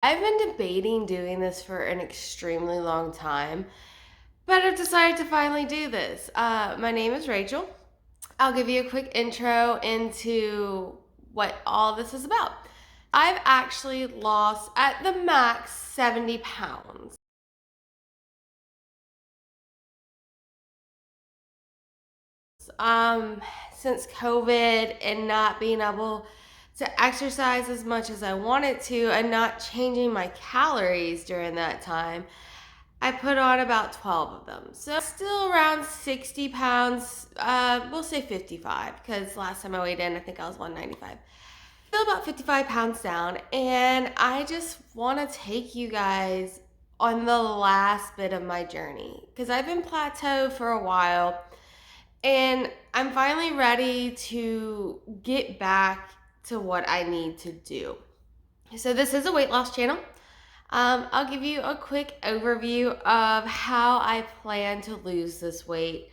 I've been debating doing this for an extremely long time, but I've decided to finally do this. My name is Rachel. I'll give you a quick intro into what all this is about. I've actually lost at the max 70 pounds. Um, since COVID and not being able to exercise as much as I wanted to and not changing my calories during that time, I put on about 12 of them. So still around 60 pounds. We'll say 55 because last time I weighed in, I think I was 195. Still about 55 pounds down. And I just want to take you guys on the last bit of my journey because I've been plateaued for a while and I'm finally ready to get back to what I need to do. So this is a weight loss channel. I'll give you a quick overview of how I plan to lose this weight.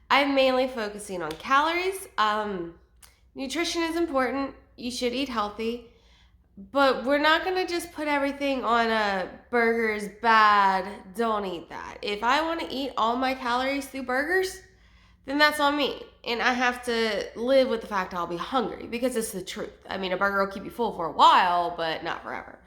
I'm mainly focusing on calories. Nutrition is important. You should eat healthy. But we're not going to just put everything on a burger's bad, don't eat that. If I want to eat all my calories through burgers, then that's on me. And I have to live with the fact I'll be hungry because it's the truth. I mean, a burger will keep you full for a while, but not forever.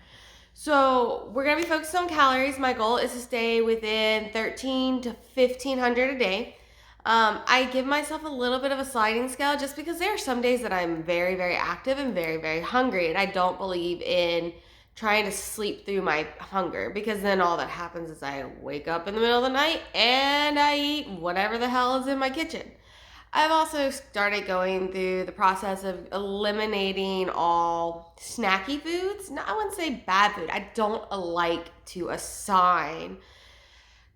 So we're gonna be focused on calories. My goal is to stay within 13 to 1500 a day. I give myself a little bit of a sliding scale just because there are some days that I'm very, very active and very, very hungry, and I don't believe in trying to sleep through my hunger because then all that happens is I wake up in the middle of the night and I eat whatever the hell is in my kitchen. I've also started going through the process of eliminating all snacky foods. No, I wouldn't say bad food. I don't like to assign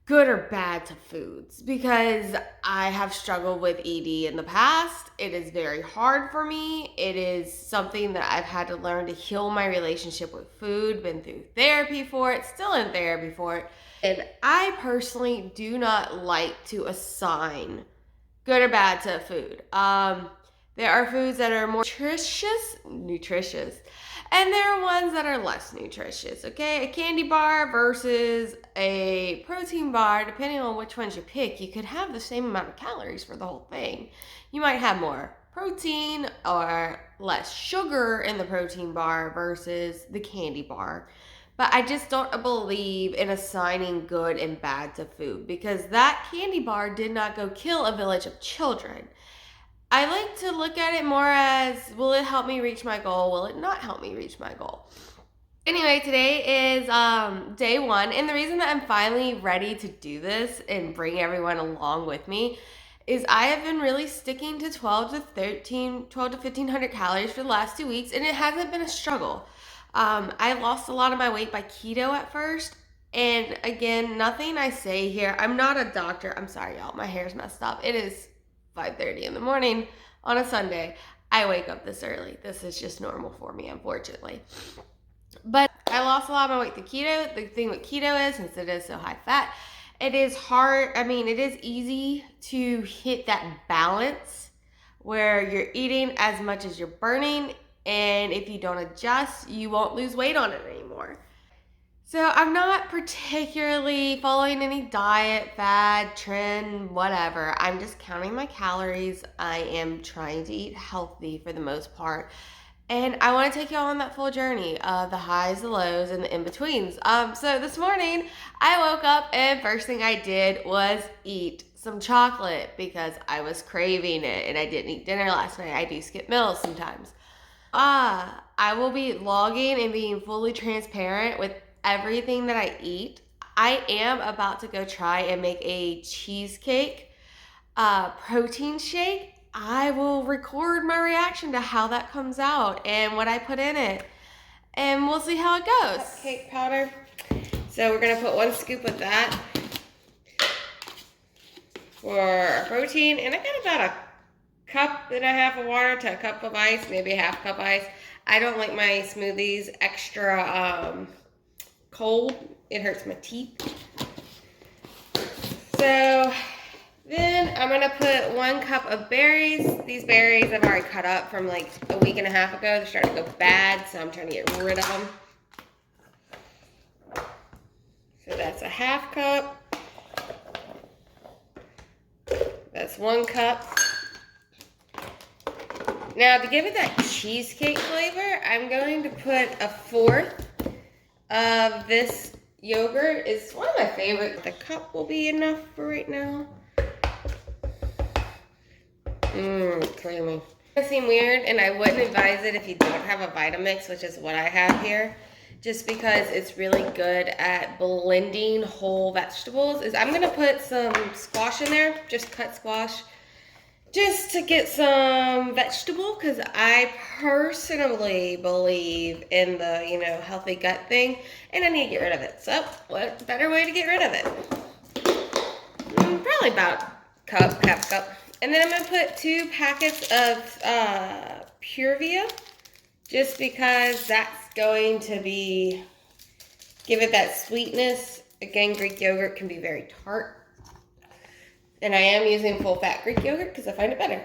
good or bad to foods because I have struggled with ED in the past. It is very hard for me. It is something that I've had to learn to heal my relationship with food, been through therapy for it, still in therapy for it. And I personally do not like to assign good or bad to food. There are foods that are more nutritious, and there are ones that are less nutritious. Okay, a candy bar versus a protein bar, depending on which ones you pick, you could have the same amount of calories for the whole thing. You might have more protein or less sugar in the protein bar versus the candy bar. But I just don't believe in assigning good and bad to food because that candy bar did not go kill a village of children. I like to look at it more as, will it help me reach my goal? Will it not help me reach my goal? Anyway, today is day one, and the reason that I'm finally ready to do this and bring everyone along with me is I have been really sticking to 12 to 1500 calories for the last 2 weeks, and it hasn't been a struggle. I lost a lot of my weight by keto at first, and again, nothing I say here. I'm not a doctor. I'm sorry, y'all. My hair's messed up. It is 5:30 in the morning on a Sunday. I wake up this early. This is just normal for me, unfortunately. But I lost a lot of my weight through keto. The thing with keto is, since it is so high fat, it is hard. I mean, it is easy to hit that balance where you're eating as much as you're burning. And if you don't adjust, you won't lose weight on it anymore. So I'm not particularly following any diet, fad, trend, whatever. I'm just counting my calories. I am trying to eat healthy for the most part. And I want to take y'all on that full journey of the highs, the lows, and the in-betweens. So this morning, I woke up and first thing I did was eat some chocolate because I was craving it and I didn't eat dinner last night. I do skip meals sometimes. I will be logging and being fully transparent with everything that I eat. I am about to go try and make a cheesecake protein shake. I will record my reaction to how that comes out and what I put in it. And we'll see how it goes. Cupcake powder. So we're going to put 1 scoop of that for our protein. And I got about a cup and a half of water to a cup of ice, maybe a half cup ice. I don't like my smoothies extra cold. It hurts my teeth. So then I'm gonna put 1 cup of berries. These berries I've already cut up from like a week and a half ago. They're starting to go bad, so I'm trying to get rid of them. 1/2 cup. That's 1 cup. Now to give it that cheesecake flavor, I'm going to put 1/4 of this yogurt. It's one of my favorites. The cup will be enough for right now. Creamy. It seems weird, and I wouldn't advise it if you don't have a Vitamix, which is what I have here, just because it's really good at blending whole vegetables. I'm gonna put some squash in there, just cut squash, just to get some vegetable, because I personally believe in the, healthy gut thing, and I need to get rid of it. So, what better way to get rid of it? Probably about half cup. And then I'm going to put 2 packets of Purevia, just because that's going to give it that sweetness. Again, Greek yogurt can be very tart. And I am using full-fat Greek yogurt because I find it better.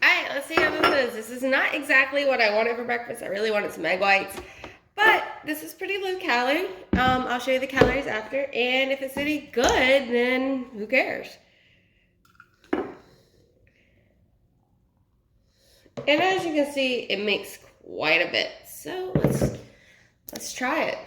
Alright, let's see how this is. This is not exactly what I wanted for breakfast. I really wanted some egg whites. But this is pretty low calorie. I'll show you the calories after. And if it's any good, then who cares? And as you can see, it makes quite a bit. So let's try it.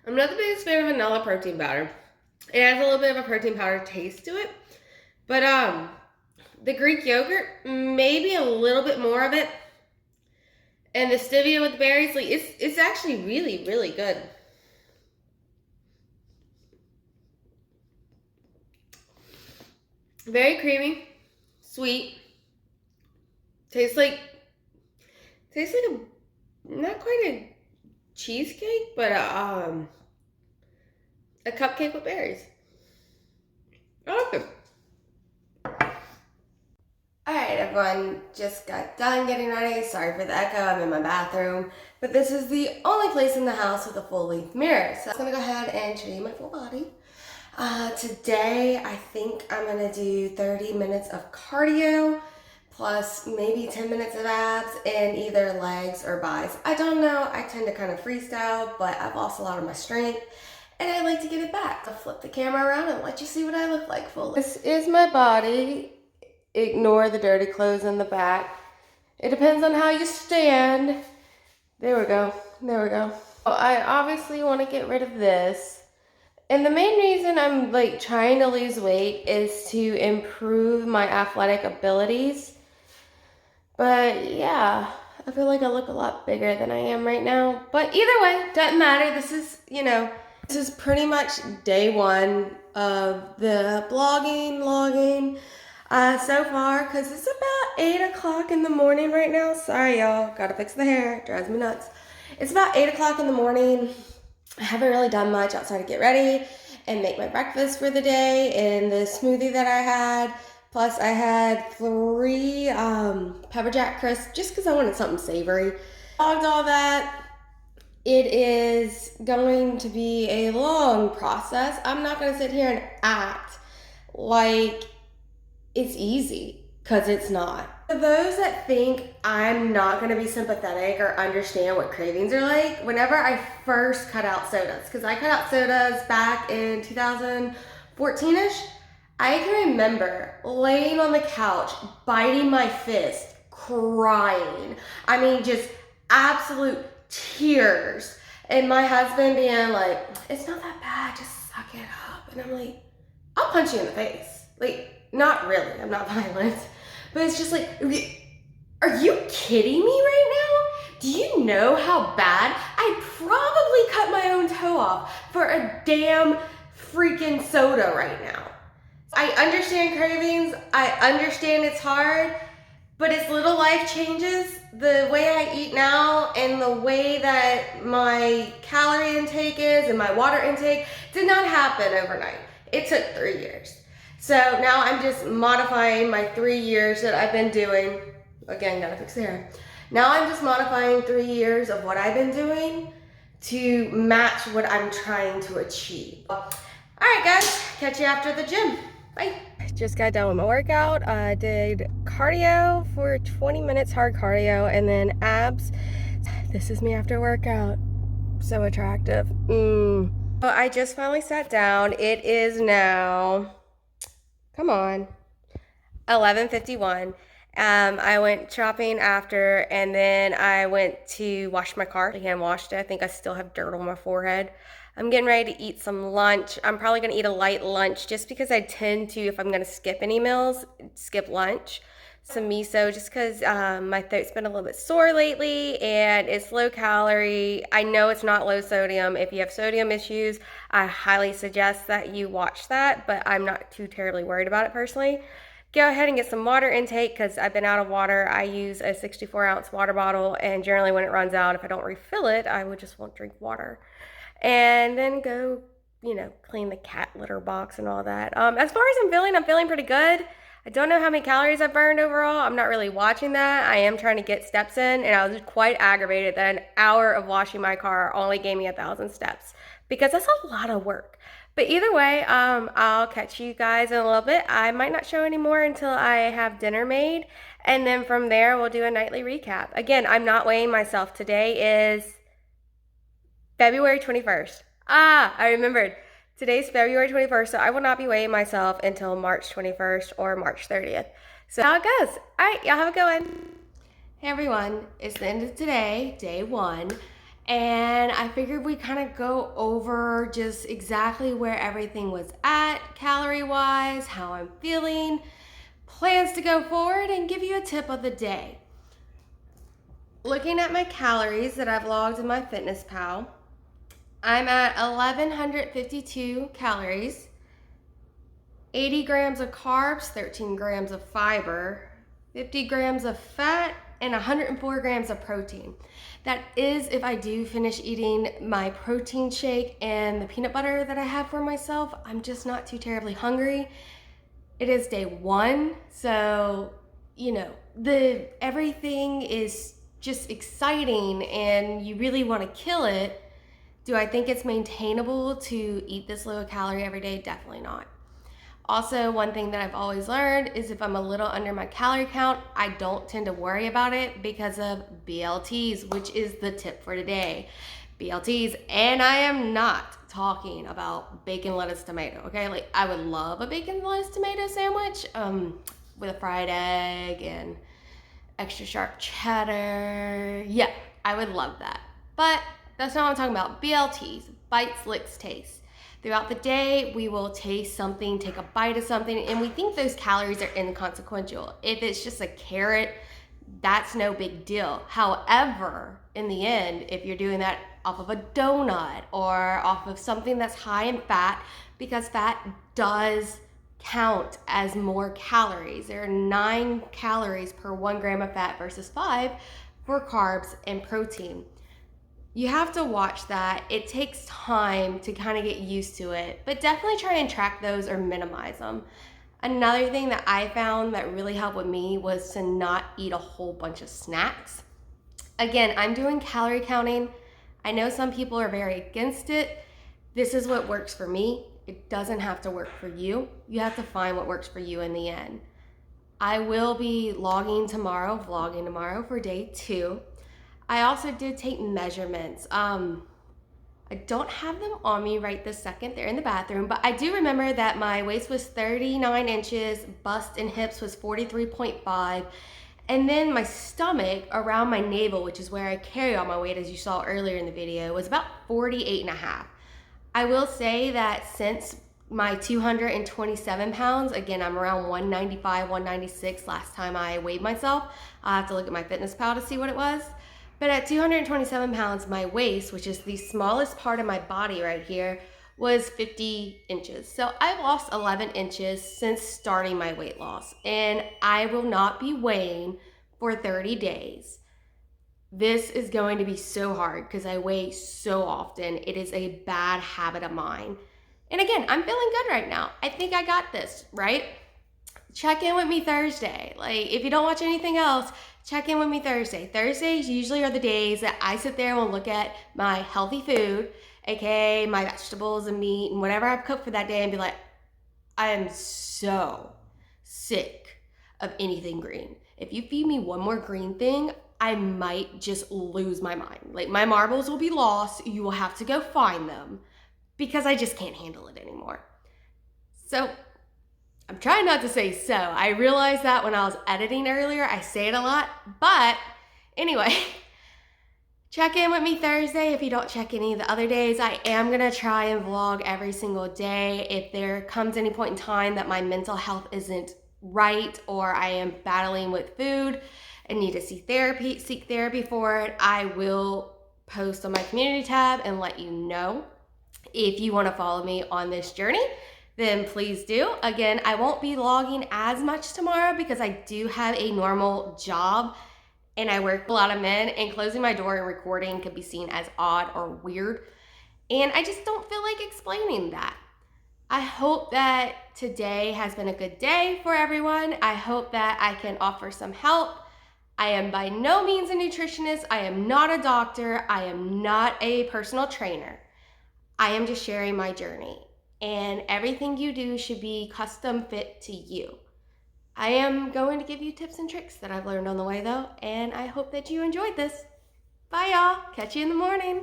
I'm not the biggest fan of vanilla protein powder. It has a little bit of a protein powder taste to it. But the Greek yogurt, maybe a little bit more of it. And the stevia with the berries, like it's actually really, really good. Very creamy, sweet. Tastes like not quite a cheesecake, but a cupcake with berries. I like it. Alright everyone, just got done getting ready. Sorry for the echo, I'm in my bathroom. But this is the only place in the house with a full length mirror. So I'm gonna go ahead and show you my full body. Today, I think I'm gonna do 30 minutes of cardio, plus maybe 10 minutes of abs in either legs or buys. I don't know, I tend to kind of freestyle, but I've lost a lot of my strength, and I like to get it back. I'll flip the camera around and let you see what I look like fully. This is my body. Ignore the dirty clothes in the back. It depends on how you stand. There we go, there we go. Well, I obviously want to get rid of this. And the main reason I'm trying to lose weight is to improve my athletic abilities. But yeah, I feel like I look a lot bigger than I am right now. But either way, doesn't matter. This is pretty much day 1 of the logging so far, because it's about 8 o'clock in the morning right now. Sorry y'all, gotta fix the hair, it drives me nuts. It's about 8 o'clock in the morning. I haven't really done much outside to get ready and make my breakfast for the day and the smoothie that I had. Plus I had 3 pepper jack crisps just because I wanted something savory. Logged all that. It is going to be a long process. I'm not going to sit here and act like it's easy, because it's not. For those that think I'm not going to be sympathetic or understand what cravings are like, whenever I first cut out sodas, because I cut out sodas back in 2014-ish, I can remember laying on the couch, biting my fist, crying. I mean, just absolute tears. And my husband being like, it's not that bad, just suck it up. And I'm like, I'll punch you in the face. Not really, I'm not violent. But it's just like, are you kidding me right now? Do you know how bad? I'd probably cut my own toe off for a damn freaking soda right now. I understand cravings, I understand it's hard, but it's little life changes. The way I eat now and the way that my calorie intake is and my water intake did not happen overnight. It took 3 years. So now I'm just modifying my 3 years that I've been doing. Again, gotta fix the hair. Now I'm just modifying 3 years of what I've been doing to match what I'm trying to achieve. All right, guys, catch you after the gym. Bye. Just got done with my workout. I did cardio for 20 minutes, hard cardio, and then abs. This is me after workout. So attractive. Well, I just finally sat down. It is now, come on, 11:51. I went shopping after, and then I went to wash my car. I hand washed it. I think I still have dirt on my forehead. I'm getting ready to eat some lunch. I'm probably gonna eat a light lunch just because I tend to, if I'm gonna skip any meals, skip lunch. Some miso just because my throat's been a little bit sore lately and it's low calorie. I know it's not low sodium. If you have sodium issues, I highly suggest that you watch that, but I'm not too terribly worried about it personally. Go ahead and get some water intake because I've been out of water. I use a 64-ounce water bottle, and generally when it runs out, if I don't refill it, I would just won't drink water. And then go, clean the cat litter box and all that. As far as I'm feeling pretty good. I don't know how many calories I've burned overall. I'm not really watching that. I am trying to get steps in, and I was quite aggravated that an hour of washing my car only gave me 1,000 steps because that's a lot of work. But either way, I'll catch you guys in a little bit. I might not show anymore until I have dinner made, and then from there we'll do a nightly recap. Again, I'm not weighing myself. Today is February 21st. I remembered. Today's February 21st, so I will not be weighing myself until March 21st or March 30th. So how it goes. All right, y'all have a good one. Hey everyone, it's the end of today, day one, and I figured we kind of go over just exactly where everything was at, calorie-wise, how I'm feeling, plans to go forward, and give you a tip of the day. Looking at my calories that I've logged in MyFitnessPal, I'm at 1,152 calories, 80 grams of carbs, 13 grams of fiber, 50 grams of fat, and 104 grams of protein. That is if I do finish eating my protein shake and the peanut butter that I have for myself. I'm just not too terribly hungry. It is day one, so everything is just exciting and you really want to kill it. Do I think it's maintainable to eat this low calorie every day? Definitely not. Also, one thing that I've always learned is if I'm a little under my calorie count, I don't tend to worry about it because of BLTs, which is the tip for today. BLTs, and I am not talking about bacon, lettuce, tomato, okay? Like, I would love a bacon, lettuce, tomato sandwich with a fried egg and extra sharp cheddar. Yeah, I would love that. But that's not what I'm talking about. BLTs, bites, licks, taste. Throughout the day, we will taste something, take a bite of something, and we think those calories are inconsequential. If it's just a carrot, that's no big deal. However, in the end, if you're doing that off of a donut or off of something that's high in fat, because fat does count as more calories. There are 9 calories per 1 gram of fat versus 5 for carbs and protein. You have to watch that. It takes time to kind of get used to it, but definitely try and track those or minimize them. Another thing that I found that really helped with me was to not eat a whole bunch of snacks. Again, I'm doing calorie counting. I know some people are very against it. This is what works for me. It doesn't have to work for you. You have to find what works for you in the end. I will be vlogging tomorrow for day 2. I also did take measurements. I don't have them on me right this second. They're in the bathroom, but I do remember that my waist was 39 inches, bust and hips was 43.5, and then my stomach around my navel, which is where I carry all my weight, as you saw earlier in the video, was about 48.5. I will say that since my 227 pounds, again, I'm around 195, 196 last time I weighed myself. I'll have to look at MyFitnessPal to see what it was. But at 227 pounds, my waist, which is the smallest part of my body right here, was 50 inches. So I've lost 11 inches since starting my weight loss, and I will not be weighing for 30 days. This is going to be so hard because I weigh so often. It is a bad habit of mine. And again, I'm feeling good right now. I think I got this, right? Check in with me Thursday. Like, if you don't watch anything else, check in with me Thursday. Thursdays usually are the days that I sit there and will look at my healthy food aka my vegetables and meat and whatever I've cooked for that day, and be like, I am so sick of anything green. If you feed me one more green thing, I might just lose my mind. Like, my marbles will be lost. You will have to go find them because I just can't handle it anymore. So I'm trying not to say so. I realized that when I was editing earlier, I say it a lot. But anyway, check in with me Thursday if you don't check any of the other days. I am going to try and vlog every single day. If there comes any point in time that my mental health isn't right, or I am battling with food and need to seek therapy for it, I will post on my community tab and let you know. If you want to follow me on this journey, then please do. Again, I won't be vlogging as much tomorrow because I do have a normal job and I work with a lot of men, and closing my door and recording could be seen as odd or weird. And I just don't feel like explaining that. I hope that today has been a good day for everyone. I hope that I can offer some help. I am by no means a nutritionist. I am not a doctor. I am not a personal trainer. I am just sharing my journey, and everything you do should be custom fit to you. I am going to give you tips and tricks that I've learned on the way though, and I hope that you enjoyed this. Bye y'all. Catch you in the morning.